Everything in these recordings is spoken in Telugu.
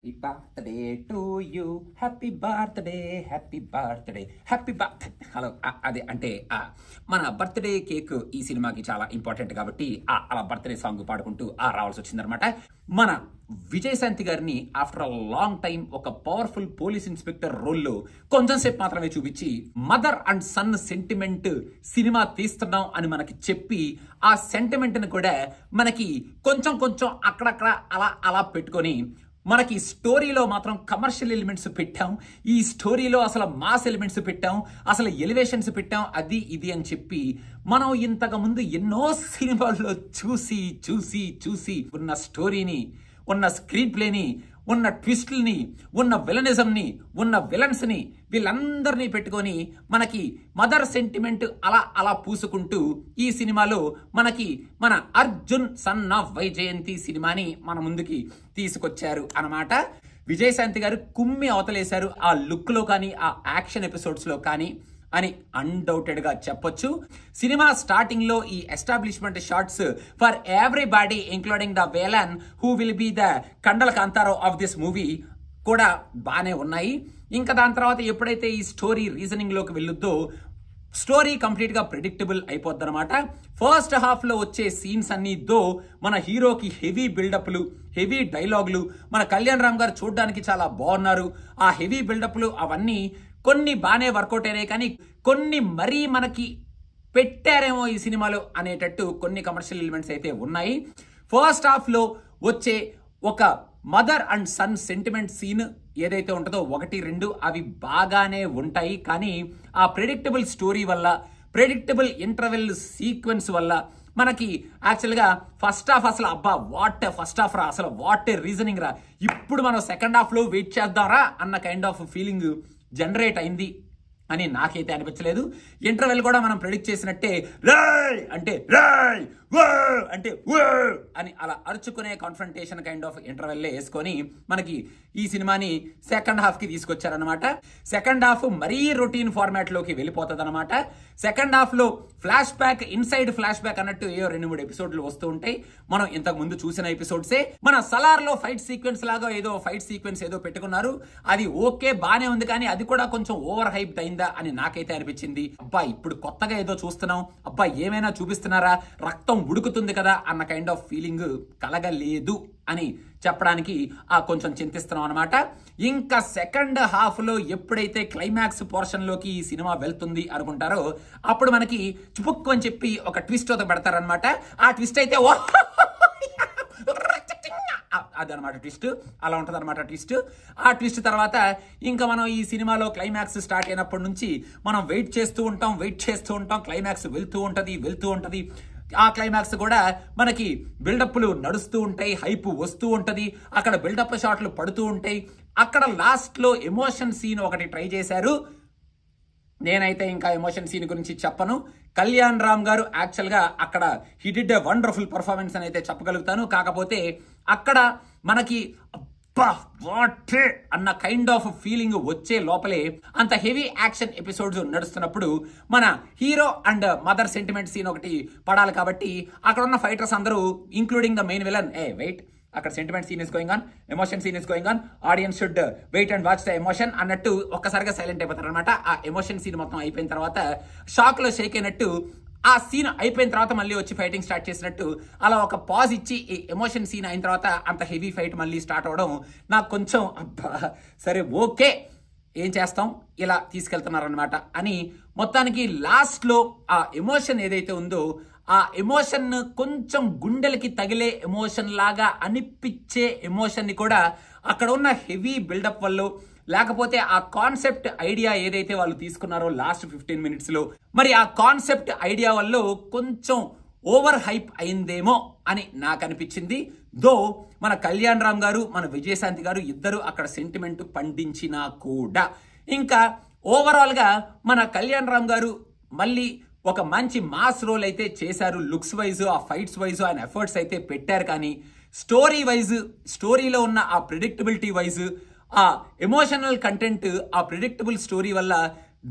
Happy birthday to you, happy birthday, happy birthday, happy birth. Hello, అదే అంటే మన బర్త్డే కేక్ ఈ సినిమాకి చాలా ఇంపార్టెంట్ కాబట్టి అలా బర్త్డే సాంగ్ పాడుకుంటూ రావాల్సి వచ్చిందనమాట. మన విజయశాంతి గారిని ఆఫ్టర్ అ లాంగ్ టైం ఒక పవర్ఫుల్ పోలీస్ ఇన్స్పెక్టర్ రోల్లో కొంచెం సేపు మాత్రమే చూపించి mother and son sentiment cinema తీస్తున్నాం అని మనకి చెప్పి ఆ సెంటిమెంట్ ని కూడా మనకి కొంచెం కొంచెం అక్కడక్కడ అలా అలా పెట్టుకొని మనకి స్టోరీలో మాత్రం కమర్షియల్ ఎలిమెంట్స్ పెట్టాం, ఈ స్టోరీలో అసలు మాస్ ఎలిమెంట్స్ పెట్టాం, అసలు ఎలివేషన్స్ పెట్టాం, అది ఇది అని చెప్పి మనం ఇంతకు ముందు ఎన్నో సినిమాల్లో చూసి చూసి చూసి ఉన్న స్టోరీని, ఉన్న స్క్రీన్ ప్లేని, ఉన్న ట్విస్ట్లని, ఉన్న విలనిజంని, ఉన్న విలన్స్ని వీళ్ళందరినీ పెట్టుకొని మనకి మదర్ సెంటిమెంట్ అలా అలా పూసుకుంటూ ఈ సినిమాలో మనకి మన అర్జున్ సన్ ఆఫ్ వైజయంతి సినిమాని మన ముందుకి తీసుకొచ్చారు అన్నమాట. విజయశాంతి గారు కుమ్మి అవతలేశారు ఆ లుక్ లో కానీ, ఆ యాక్షన్ ఎపిసోడ్స్ లో కానీ అని అన్డౌటెడ్ గా చెప్పొచ్చు. సినిమా స్టార్టింగ్ లో ఈ establishment shots for everybody including the villain who will be the కండల కాంతారావు ఆఫ్ దిస్ మూవీ కూడా బానే ఉన్నాయి. ఇంకా దాని తర్వాత ఎప్పుడైతే ఈ స్టోరీ రీజనింగ్ లోకి వెళ్ళొద్దో స్టోరీ కంప్లీట్ గా ప్రెడిక్టబుల్ అయిపోద్ది అనమాట. ఫస్ట్ హాఫ్ లో వచ్చే సీన్స్ అన్ని దో మన హీరోకి హెవీ బిల్డప్లు, హెవీ డైలాగులు, మన కళ్యాణ్ రామ్ గారు చూడడానికి చాలా బాగున్నారు. ఆ హెవీ బిల్డప్లు అవన్నీ కొన్ని బాగానే వర్కౌట్ అయినాయి, కానీ కొన్ని మరీ మనకి పెట్టారేమో ఈ సినిమాలో అనేటట్టు కొన్ని కమర్షియల్ ఎలిమెంట్స్ అయితే ఉన్నాయి. ఫస్ట్ హాఫ్ లో వచ్చే ఒక mother and son sentiment scene ఏదైతే ఉంటుందో 1-2 అవి బాగానే ఉంటాయి, కానీ ఆ ప్రెడిక్టబుల్ స్టోరీ వల్ల, ప్రెడిక్టబుల్ ఇంటర్వెల్ సీక్వెన్స్ వల్ల మనకి యాక్చువల్గా ఫస్ట్ హాఫ్ అసలు అబ్బా వాట్ ఫస్ట్ హాఫ్ రా, అసలు వాట్ రీజనింగ్ రా, ఇప్పుడు మనం సెకండ్ హాఫ్ లో వెయిట్ చేద్దాంరా అన్న కైండ్ ఆఫ్ ఫీలింగ్ జనరేట్ అయింది అని నాకైతే అనిపించలేదు. ఇంటర్వెల్ కూడా మనం ప్రెడిక్ట్ చేసినట్టే రాయ్ అంటే రాయ్, వో అంటే వో అని అలా అరుచుకునే కాన్ఫ్రంటేషన్ కైండ్ ఆఫ్ ఇంటర్వెల్లే వేసుకొని మనకి ఈ సినిమాని సెకండ్ హాఫ్ కి తీసుకొచ్చారనమాట. సెకండ్ హాఫ్ మరీ రొటీన్ ఫార్మాట్ లోకి వెళ్ళిపోతుంది అనమాట. సెకండ్ హాఫ్ లో flash back, inside flash back అన్నట్టు ఏవో 2-3 ఎపిసోడ్లు వస్తూ ఉంటాయి. మనం ఇంతకు ముందు చూసిన ఎపిసోడ్సే. మన సలార్ లో ఫైట్ సీక్వెన్స్ లాగా ఏదో ఫైట్ సీక్వెన్స్ ఏదో పెట్టుకున్నారు, అది ఓకే బానే ఉంది, కానీ అది కూడా కొంచెం ఓవర్ హైప్ అయిందా అని నాకైతే అనిపించింది. అబ్బా ఇప్పుడు కొత్తగా ఏదో చూస్తున్నాం, అబ్బా ఏమైనా చూపిస్తున్నారా, రక్తం ఉడుకుతుంది కదా అన్న కైండ్ ఆఫ్ ఫీలింగ్ కలగలేదు అని చెప్పడానికి కొంచెం చింతిస్తున్నాం అనమాట. ఇంకా సెకండ్ హాఫ్ లో ఎప్పుడైతే క్లైమాక్స్ పోర్షన్ లోకి ఈ సినిమా వెళ్తుంది అనుకుంటారో అప్పుడు మనకి చుపుక్కు అని చెప్పి ఒక ట్విస్ట్ అయితే పెడతారనమాట. ఆ ట్విస్ట్ అయితే అదనమాట ట్విస్ట్, అలా ఉంటుంది అనమాట ట్విస్ట్. ఆ ట్విస్ట్ తర్వాత ఇంకా మనం ఈ సినిమాలో క్లైమాక్స్ స్టార్ట్ అయినప్పటి నుంచి మనం వెయిట్ చేస్తూ ఉంటాం. క్లైమాక్స్ వెళ్తూ ఉంటది. ఆ క్లైమాక్స్ కూడా మనకి బిల్డప్లు నడుస్తూ ఉంటాయి, హైప్ వస్తూ ఉంటది, అక్కడ బిల్డప్ షాట్లు పడుతూ ఉంటాయి. అక్కడ లాస్ట్ లో ఎమోషన్ సీన్ ఒకటి ట్రై చేశారు. నేనైతే ఇంకా ఎమోషన్ సీన్ గురించి చెప్పను. కళ్యాణ్ రామ్ గారు యాక్చువల్ గా అక్కడ he did a wonderful performance అని అయితే చెప్పగలుగుతాను. కాకపోతే అక్కడ మనకి వాటే అన్న కైండ్ ఆఫ్ ఫీలింగ్ వచ్చే లోపలే అంత హెవీ యాక్షన్ ఎపిసోడ్స్ నడుస్తున్నప్పుడు మన hero and mother sentiment scene ఒకటి పడాలి కాబట్టి అక్కడ ఉన్న ఫైటర్స్ అందరూ including the main villain wait, అక్కడ sentiment scene is going on, emotion scene is going on, audience should wait and watch the emotion అన్నట్టు ఒక్కసారిగా సైలెంట్ అయిపోతారు అనమాట. ఆ ఎమోషన్ సీన్ మొత్తం అయిపోయిన తర్వాత షాక్ లో షేక్ అయినట్టు ఆ సీన్ అయిపోయిన తర్వాత మళ్ళీ వచ్చి ఫైటింగ్ స్టార్ట్ చేసినట్టు అలా ఒక పాజ్ ఇచ్చి ఈ ఎమోషన్ సీన్ అయిన తర్వాత అంత హెవీ ఫైట్ మళ్ళీ స్టార్ట్ అవడం నాకు కొంచెం అబ్బా సరే ఓకే ఏం చేస్తాం ఇలా తీసుకెళ్తున్నారనమాట అని మొత్తానికి లాస్ట్ లో ఆ ఎమోషన్ ఏదైతే ఉందో ఆ ఎమోషన్ కొంచెం గుండెలకి తగిలే ఎమోషన్ లాగా అనిపించే ఎమోషన్ ని కూడా అక్కడ ఉన్న హెవీ బిల్డప్ వల్ల, లేకపోతే ఆ కాన్సెప్ట్ ఐడియా ఏదైతే వాళ్ళు తీసుకున్నారో లాస్ట్ 15 మినిట్స్ లో, మరి ఆ కాన్సెప్ట్ ఐడియా వల్ల కొంచెం ఓవర్ హైప్ అయిందేమో అని నాకు అనిపించింది. దో మన కళ్యాణ్ రామ్ గారు, మన విజయశాంతి గారు ఇద్దరు అక్కడ సెంటిమెంట్ పండించినా కూడా ఇంకా ఓవరాల్ గా మన కళ్యాణ్ రామ్ గారు మళ్ళీ ఒక మంచి మాస్ రోల్ అయితే చేశారు. లుక్స్ వైజ్, ఆ ఫైట్స్ వైజ్ ఆయన ఎఫర్ట్స్ అయితే పెట్టారు, కానీ స్టోరీ వైజ్, స్టోరీలో ఉన్న ఆ ప్రిడిక్టబిలిటీ వైజ్, ఆ ఎమోషనల్ కంటెంట్ ఆ ప్రిడిక్టబుల్ స్టోరీ వల్ల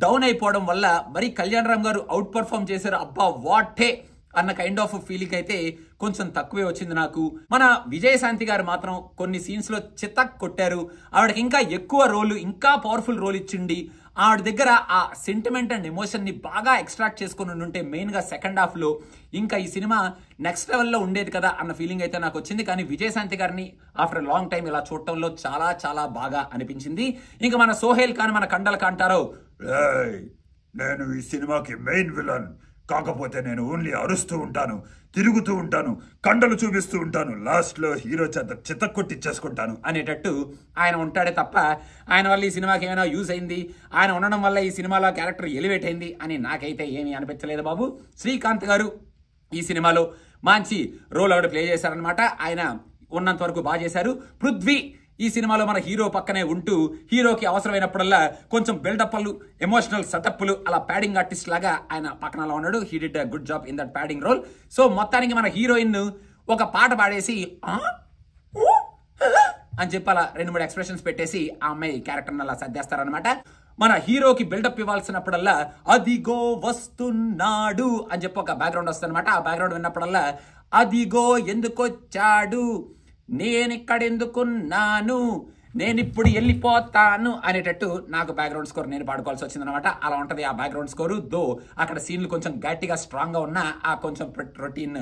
డౌన్ అయిపోవడం వల్ల మరి కళ్యాణ్ రామ్ గారు అవుట్ పర్ఫార్మ్ చేశారు. అబ్బా వాటే అన్న కైండ్ ఆఫ్ ఫీలింగ్ అయితే కొంచెం తక్కువే వచ్చింది నాకు. మన విజయశాంతి గారు మాత్రం కొన్ని సీన్స్ లో చితక్ కొట్టారు. ఆవిడకి ఇంకా ఎక్కువ రోల్, ఇంకా పవర్ఫుల్ రోల్ ఇచ్చిండి. ఆవిడ దగ్గర ఆ సెంటిమెంట్ అండ్ ఎమోషన్ ని బాగా ఎక్స్ట్రాక్ట్ చేసుకుని ఉంటే మెయిన్ గా సెకండ్ హాఫ్ లో ఇంకా ఈ సినిమా నెక్స్ట్ లెవెల్లో ఉండేది కదా అన్న ఫీలింగ్ అయితే నాకు వచ్చింది. కానీ విజయశాంతి గారిని ఆఫ్టర్ లాంగ్ టైం ఇలా చూడటంలో చాలా చాలా బాగా అనిపించింది. ఇంకా మన సోహెల్ ఖాన్, మన కండల కాంటారో, నేను ఈ సినిమాకి మెయిన్ విలన్, కాకపోతే నేను ఓన్లీ అరుస్తూ ఉంటాను, తిరుగుతూ ఉంటాను, కండలు చూపిస్తూ ఉంటాను, లాస్ట్ లో హీరో చేత చితక్కొట్టిచ్చేసుకుంటాను అనేటట్టు ఆయన ఉంటాడే తప్ప ఆయన వల్ల ఈ సినిమాకి ఏమైనా యూజ్ అయింది, ఆయన ఉండడం వల్ల ఈ సినిమాలో క్యారెక్టర్ ఎలివేట్ అయింది అని నాకైతే ఏమీ అనిపించలేదు బాబు. శ్రీకాంత్ గారు ఈ సినిమాలో మంచి రోల్ ఆవిడ ప్లే చేశారనమాట. ఆయన ఉన్నంత వరకు బాగా చేశారు. పృథ్వీ ఈ సినిమాలో మన హీరో పక్కనే ఉంటూ హీరోకి అవసరమైనప్పుడల్లా కొంచెం బిల్డప్లు, ఎమోషనల్ సెటప్లు, అలా ప్యాడింగ్ ఆర్టిస్ట్ లాగా ఆయన పక్కనలో ఉన్నాడు. He did a good job in that padding role. So మొత్తానికి మన హీరోయిన్ ఒక పాట పాడేసి అని చెప్పి అలా 2-3 ఎక్స్ప్రెషన్స్ పెట్టేసి ఆ అమ్మాయి క్యారెక్టర్ని అలా సర్దేస్తారనమాట. మన హీరోకి బిల్డప్ ఇవ్వాల్సినప్పుడల్లా అదిగో వస్తున్నాడు అని చెప్పి ఒక బ్యాక్గ్రౌండ్ వస్తుంది అనమాట. ఆ బ్యాక్గ్రౌండ్ విన్నప్పుడల్లా అదిగో ఎందుకొచ్చాడు, నేనిక్కడెందుకున్నాను, నేనిప్పుడు వెళ్ళిపోతాను అనేటట్టు నాకు బ్యాక్గ్రౌండ్ స్కోర్ నేను పాడుకోవాల్సి వచ్చింది అనమాట. అలా ఉంటుంది ఆ బ్యాక్గ్రౌండ్ స్కోరు. దో అక్కడ సీన్లు కొంచెం గట్టిగా స్ట్రాంగ్ గా ఉన్న ఆ కొంచెం రొటీన్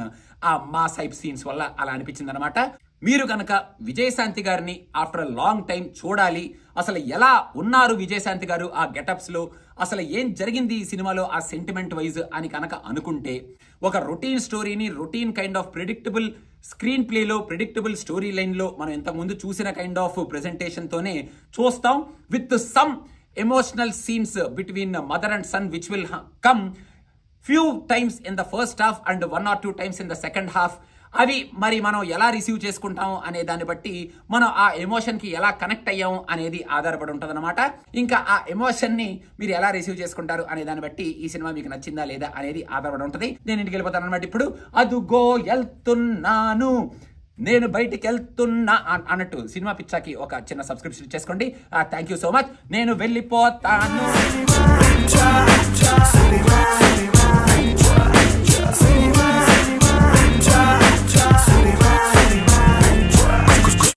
ఆ మాస్ హైప్ సీన్స్ వల్ల అలా అనిపించింది అనమాట. మీరు కనుక విజయశాంతి గారిని ఆఫ్టర్ లాంగ్ టైం చూడాలి, అసలు ఎలా ఉన్నారు విజయశాంతి గారు ఆ గెటప్స్ లో, అసలు ఏం జరిగింది ఈ సినిమాలో ఆ సెంటిమెంట్ వైజ్ అని కనుక అనుకుంటే, ఒక రొటీన్ స్టోరీని routine kind of predictable screen ప్లేలో, ప్రెడిక్టబుల్ స్టోరీ లైన్ లో మనం ఇంతకుముందు చూసిన కైండ్ ఆఫ్ ప్రెజెంటేషన్ తోనే చూస్తాం, with some emotional scenes between mother and son which will come few times in the first half and 1 or 2 times in the second half. అవి మరి మనం ఎలా రిసీవ్ చేసుకుంటాం అనే దాన్ని బట్టి మనం ఆ ఎమోషన్ కి ఎలా కనెక్ట్ అయ్యాం అనేది ఆధారపడి ఉంటుంది అనమాట. ఇంకా ఆ ఎమోషన్ ని మీరు ఎలా రిసీవ్ చేసుకుంటారు అనే దాన్ని బట్టి ఈ సినిమా మీకు నచ్చిందా లేదా అనేది ఆధారపడి ఉంటుంది. నేను ఇంటికి వెళ్ళిపోతాను అనమాట. ఇప్పుడు అదుగో వెళ్తున్నాను, నేను బయటికి వెళ్తున్నా అన్నట్టు సినిమా పిచ్చాకి ఒక చిన్న సబ్స్క్రిప్షన్ చేసుకోండి. Thank you so much. నేను వెళ్ళిపోతాను.